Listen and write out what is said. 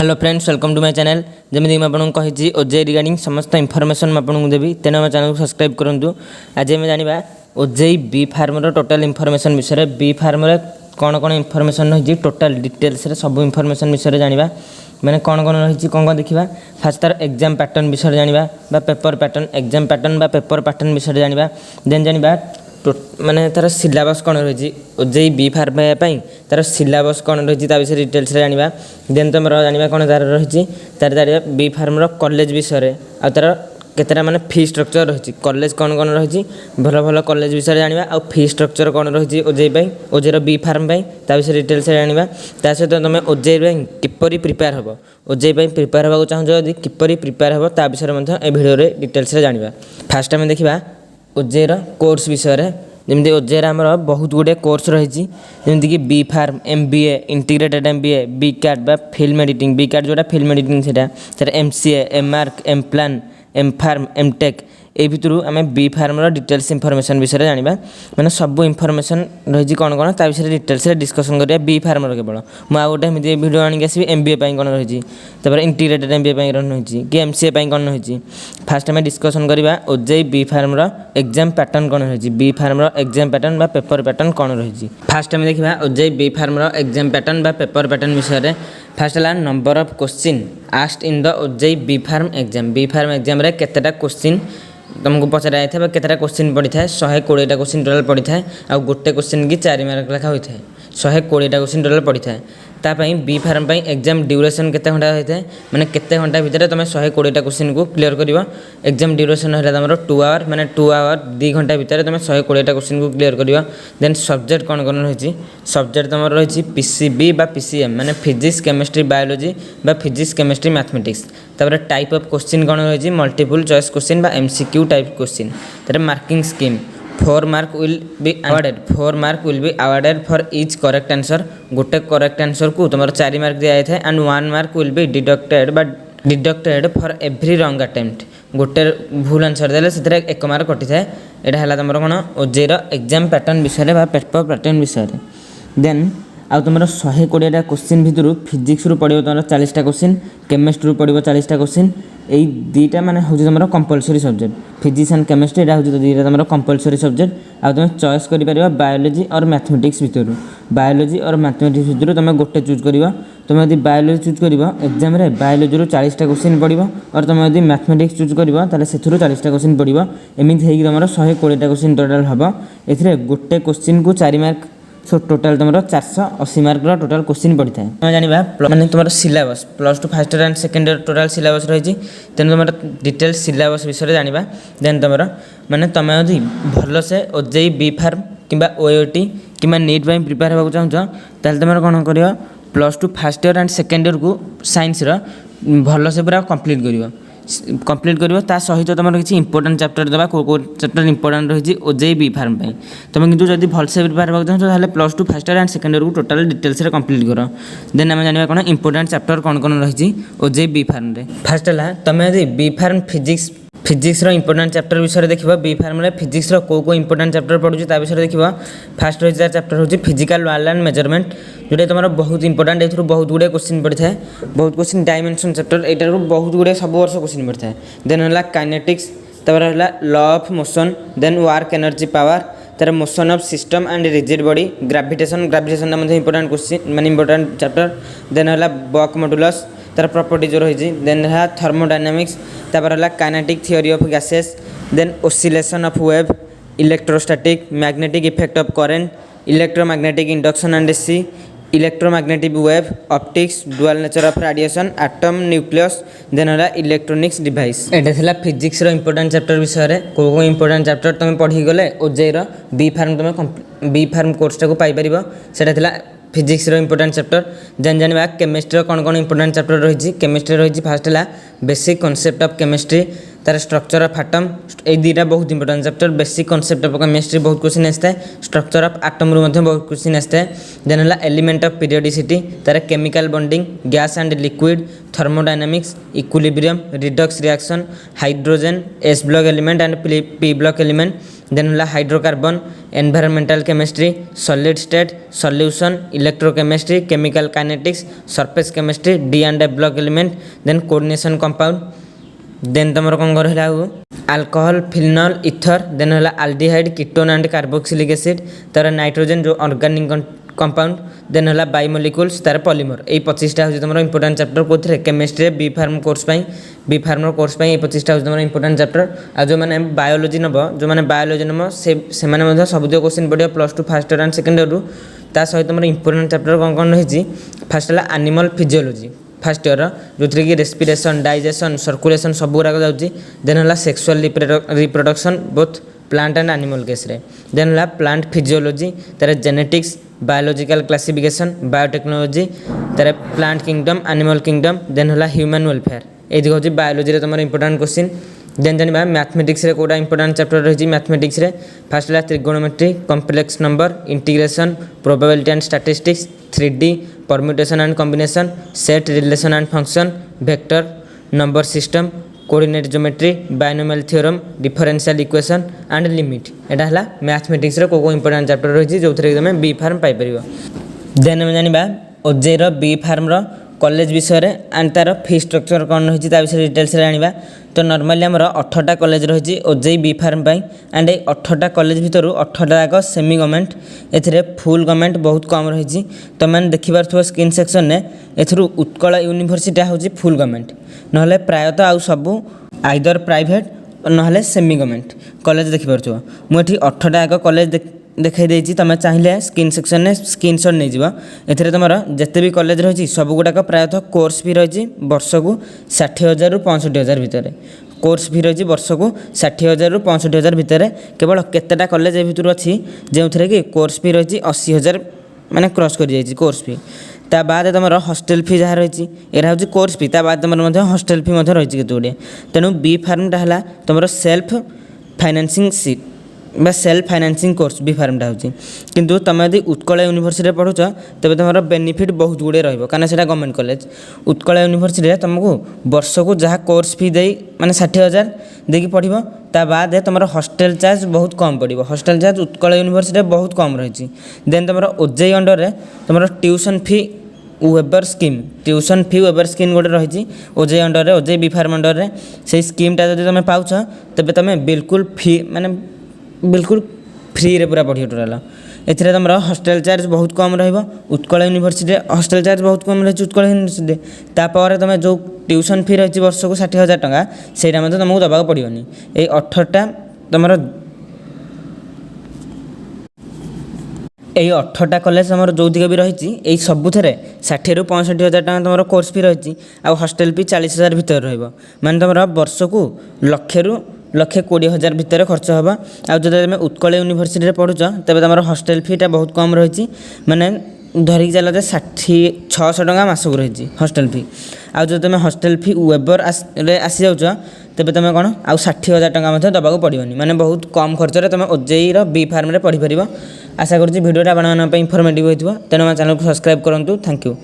Hello friends, welcome to my channel. जमी आपको कही ओजेई रिगार्डिंग समस्त इनफॉरमेशन आपको देवी, तेणु आम चैनल को सब्सक्राइब करूँ। आज आम जाना OJEE B pharm total information विषय। बी फार्म कौन कौन इनफॉरमेशन रही टोटाल डिटेल्स सब इनफॉरमेशन विषय जाना, मैंने कौन कौन रही कौन देखा। फास्ट तार एग्जाम पैटर्न विषय जाना, paper pattern exam pattern paper pattern विषय जाना। देन जाना माने तार सिलेबस कौन रही ओजेई बी फार्म तार सिलेबस कौन रही विषय डिटेल्स जाना। देन तुम जाना कौन तार रही तार जाना बी फार्म कॉलेज विषय आ तार केतेटा माने फी स्ट्रक्चर रही कॉलेज कौन कौन रही भल भल कॉलेज विषय जाना। आ फी स्ट्रक्चर कौन रही ओजेई ओजेई बी फार्म विषय डिटेल्स जाना। ता सहित तुम ओजेई किपरि प्रिपेयर हम ओजेई प्रिपेयर होगा चाहूँ जदि किपरि प्रिपेयर हम ता विषय ए भिडियो डिटेल्स जाना। फास्ट आम देखा ओजेई कोर्स विषय। जमी ओजेई आमर बहुत गुड़े कोर्स रही जमीक B Pharm MBA integrated MBA बी कैट बा फिल्म एडिटिंग बी कैट जोटा फिल्म एडिटिंग से MCA MArch MPlan MPharm MTech ये भितर आम बी फार्म डिटेल्स इनफॉरमेशन विषय जाना। मैंने सब इनफॉरमेशन रही कौन कौन ता विषय डिटेल्स डिस्कसन करिया बी फार्म केवल मुझे गोटे एमती वीडियो आनिक आसबि MBA कौन रही इंटीग्रेटेड MBA रही कि MCA कौन रही। फास्ट आम डिस्कसन करवा OJEE B Pharm exam pattern कौन रही बी फार्म एग्जाम पैटर्न बा पेपर पैटर्न कौन रही। फास्ट आम देखा OJEE B Pharm exam pattern बा पेपर पैटर्न विषय। फास्ट है number of question asked in the OJEE B Pharm exam. B Pharm exam केतेटा क्वेश्चन तुमको पचरा जाए केतेटा क्वेश्चन पड़ी था 120टा क्वेश्चन टोटाल पड़ी था। आ गोटे क्वेश्चन की 4 मार्क लेखा होता है 120टा क्वेश्चन टोटाल पड़ी था। तापाई बी फार्म एग्जाम ड्यूरेशन केते घंटा होता है माने केते घंटा भितर तुम 120टा क्वेश्चन को क्लियर कर। एग्जाम ड्यूरेशन है तुम 2 आवर माने 2 आवर 2 घंटा भितर तुम 120टा क्वेश्चन को क्लियर कर। देन सब्जेक्ट कौन कौन रही सब्जेक्ट तुम रही PCB बा PCM माने फिजिक्स केमिस्ट्री बायोलॉजी बा फिजिक्स केमिस्ट्री मैथमेटिक्स। तापर टाइप ऑफ क्वेश्चन कौन रही मल्टीपल चॉइस क्वेश्चन बा MCQ टाइप क्वेश्चन। तापर marking scheme 4 mark will be awarded for each correct answer. गोटे करेक्ट आंसर को तुम 4 मार्क दिया जाए and 1 mark will be deducted for every wrong attempt. गोटे भूल आंसर देले से 1 मार्क कटि थाए। यहाँ है तुम कौन ओजेई एग्जाम पैटर्न विषय पेपर पैटर्न विषय। देन आ तुम 120टा क्वेश्चन भितर फिजिक्स पड़ो तुम 40टा क्वेश्चन केमिस्ट्री पड़ो 40टा क्वेश्चन। यही दुईटा माने हूँ तुम compulsory subject physics and chemistry यहाँ हूँ दुईटा तुम कंपलसरी सब्जेक्ट। आ तुम चॉइस कर बायोलॉजी और मैथमेटिक्स भितर बायोलॉजी और मैथमेटिक्स भितर तुम गोटे चूज कर। तुम यदि बायोलॉजी चूज कर एग्जाम बायोलॉजी 40टा क्वेश्चन पड़ो और तुम यदि मैथमेटिक्स चूज कर से 40टा क्वेश्चन पड़ो। एमती होगी तुम 120टा क्वेश्चन टोटाल हम ए गोटे क्वेश्चन को 4 मार्क सो टोटाल तुम 480 मार्क टोटाल क्वेश्चन पड़ी था। तुम जाना माने तुम syllabus +2 first year and second year total syllabus रही तेणु तुम डिटेल्स सिलेबस विषय जाना। देन तुम माने तुम यदि भल से ओजेई बी फार्म कि OAT कि नीट प्रिपेयर होगा चाहूँ ताल तुम कौन कर +2 first year and second year को साइंस भल से पूरा कंप्लीट कर सहित तुम किसी इंपोर्टेंट चैप्टर देवा को चैप्टर इंपोर्टेंट रही ओजेई बी फार्म तुम किंतु जब भलसे प्रिपेयर होगा चाहूँ +2 first year and second year को टोटाल डिटेल्स कंप्लीट कर। देन आम जाना कौन इंपोर्टेंट चैप्टर कौन कौन रही ओजेई बी फार्म। फास्ट है तुम यदि B pharm physics important chapter विषय देख बी फार्म फिजिक्स को इंपोर्टेंट चैप्टर पढ़ुची विषय देख। फास्ट रही चैप्टर हूँ फिजिकल वर्ल्ड एंड मेजरमेंट जोटा तुम बहुत इंपोर्टेंट ए बहुत गुड़े क्वेश्चन पड़ी था बहुत क्वेश्चन डायमेंशन चैप्टर यहाँ बहुत गुड़े सब वर्ष क्वेश्चन पड़ी था। देन है काइनेटिक्स तापर है law of motion then work energy power तार motion of system and rigid body gravitation important question माने इंपोर्टेंट चैप्टर। देन है बक मॉडुलस तार प्रॉपर्टीज रही। देन है थर्मोडायनामिक्स तापर है kinetic theory of gases then oscillation of wave electrostatic magnetic effect of current electromagnetic induction and AC electromagnetic wave optics dual nature of radiation atom nucleus then है electronics device. एटा थिला physics important chapter विषय को important chapter तुम पढ़ी गले OJEE B farm तुम B farm कोर्सटा को पाई परिबो सेटा थिला फिजिक्स इंपोर्टेंट चैप्टर। देन जाना केमिस्ट्री कौन कौन इंपोर्टेंट चैप्टर रही केमिस्ट्री रही फास्ट है बेसिक कॉन्सेप्ट ऑफ केमिस्ट्री तार स्ट्रक्चर ऑफ एटम ये दुईटा बहुत important chapter. Basic concept of chemistry बहुत क्वेश्चन आसता है स्ट्रक्चर ऑफ एटम बहुत क्वेश्चन आसता है। देन है एलिमेंट ऑफ पीरियोडिसिटी तार chemical bonding gas and liquid thermodynamics equilibrium redox reaction hydrogen S block element and P block element. Then है hydrocarbon environmental chemistry, solid state solution, electrochemistry, chemical kinetics, surface chemistry, D and block element, then coordination compound, then तुम कौन कर alcohol, phenol, ether, then है aldehyde, ketone and carboxylic acid, तार nitrogen जो organic compound, then है biomolecules तार polymer. ये 25टा हूँ तुम इंपोर्टेंट चैप्टर कौन chemistry B Pharm course B Pharm course ये 25टा हूँ तुम इंपोर्टेंट चैप्टर। आ जो मैंने बायोलॉजी नब जो मैंने बायोलॉजी नब से सबुज क्वेश्चन पढ़ो +2 first year and second year ता सहित तुम इंपोर्टेंट चैप्टर कौन कौन रही फास्ट है एनिमल फिजियोलॉजी फर्स्ट ईयर जो कि रेस्पिरेशन, डाइजेशन, सर्कुलेशन सब गुराक जाऊँगी। देन है sexual reproduction both plant and animal case रे। देन है प्लांट फिजियोलॉजी तार जेनेटिक्स, बायोलॉजिकल क्लासिफिकेशन, बायोटेक्नोलॉजी तार plant kingdom, animal kingdom, then है ह्यूमन वेलफेयर। ये हूँ बायोलॉजी तुम इंपोर्टेंट क्वेश्चन। देन जाना मैथमेटिक्स रे कोटा इंपोर्टेंट चैप्टर रही मैथमेटिक्स रे फास्ट है trigonometry, complex number, integration, probability and statistics, 3D, permutation and combination, set relation and function, vector, number system, coordinate geometry, binomial theorem, differential equation and limit. यहाँ है mathematics रे को important chapter रही जो तुम B farm Piper. Then आम जाना ओजेईर B farm college विषय एंड तार फी स्ट्रक्चर कौन रही विषय डिटेल्स जाना। तो नॉर्मली आमर 18टा कॉलेज रही ओजेई बी फार्म एंड ये 18टा कॉलेज भितर 18टा जाक semi government a full government बहुत कम रही। तो मैंने देखिपे स्क्रीन सेक्शन में एथुरु उत्कल यूनिवर्सिटी हूँ फुल गवर्नमेंट ना प्रायतः आउ सबू आइदर प्राइवेट ना सेमी गवर्नमेंट कॉलेज देखिपे। मुझे 18टा जाक कॉलेज देखाई देती तुम चाहिए स्क्रीन सेक्शन में स्क्रीनशॉट नहीं जाव। एथिरे तुमर जिते भी कॉलेज रही सब गुड़ाक प्रायतः कोर्स फी रही वर्ष को 60,000 ରୁ 65,000 भितर। कोर्स फी रही वर्ष को 60,000 ରୁ 65,000 भितर। केवल केतेटा कॉलेज भितर अच्छी जो थे कि कोर्स फी रही 80,000 माने क्रॉस कर जाइए कोर्स फी। ता बाद तुम हॉस्टेल फी जहाँ रही यहाँ हूँ कोर्स फी ता बाद तुम हॉस्टेल फी रही केते गुड़े। तेणु बी फार्मटा है तुम सेल्फ फाइनेंसिंग सीट बा सेल्फ फाइनेंसिंग कोर्स बी फार्मटा होची। किंतु तुम यदि उत्कल यूनिवर्सिटी पढ़ुच तेज तुम बेनिफिट बहुत गुड़े रहा से गवर्नमेंट कॉलेज। उत्कल यूनिवर्सिटी तुमको वर्ष को जहाँ कोर्स फी दे माने 60,000 देकी पढ़ो ता बाद तुम हॉस्टेल चार्ज बहुत कम पड़ो। हॉस्टेल चार्ज उत्कल यूनिवर्सिटी बहुत कम रही। देन तुम ओजेई अंडर में तुम tuition fee weber scheme tuition fee weber scheme गोटे रही ओजेई अंडर में ओजेई बी फार्म अंडर में से स्कीमटा जब तुम पाउच तेज तुम बिल्कुल फी माने बिल्कुल फ्री रे पूरा पढ़ियो टोटाल। एथिरे तुम हॉस्टेल चार्ज बहुत कम रहिबो। उत्कल यूनिवर्सिटी हॉस्टेल चार्ज बहुत कम रही उत्कल यूनिवर्सिटी। तापर तुम जो ट्यूशन फी रही वर्ष को 60,000 टका सेटा मतलब तुमको दबाक पड़ोनी। ये 18टा तुम यही 18टा कॉलेज तुम जो भी रही यही सबुथे 60,000 ରୁ 65,000 टका तुम कोर्स फी रही आ हॉस्टेल फी 40,000 भितर रही तुम वर्ष को 1,20,000 भितर खर्च होगा। आ जो तुम उत्कल यूनिवर्सिटी पढ़ुच तेज तुम हॉस्टेल फीटा बहुत कम रही माने धरिक चल 600 टका मासक रही हॉस्टेल फी। आ जो तुम हॉस्टेल फी वेबर आसी जाऊच तेज तुम कौन आ 60,000 टका दबाक पड़ोनी माने बहुत कम खर्च तुम ओजेईर बी फार्म पढ़ी पार। आशा करुँच भिडियोटा आपंप इनफर्मेटिव होता तेणु चैनल को सब्सक्राइब करूँ। Thank you.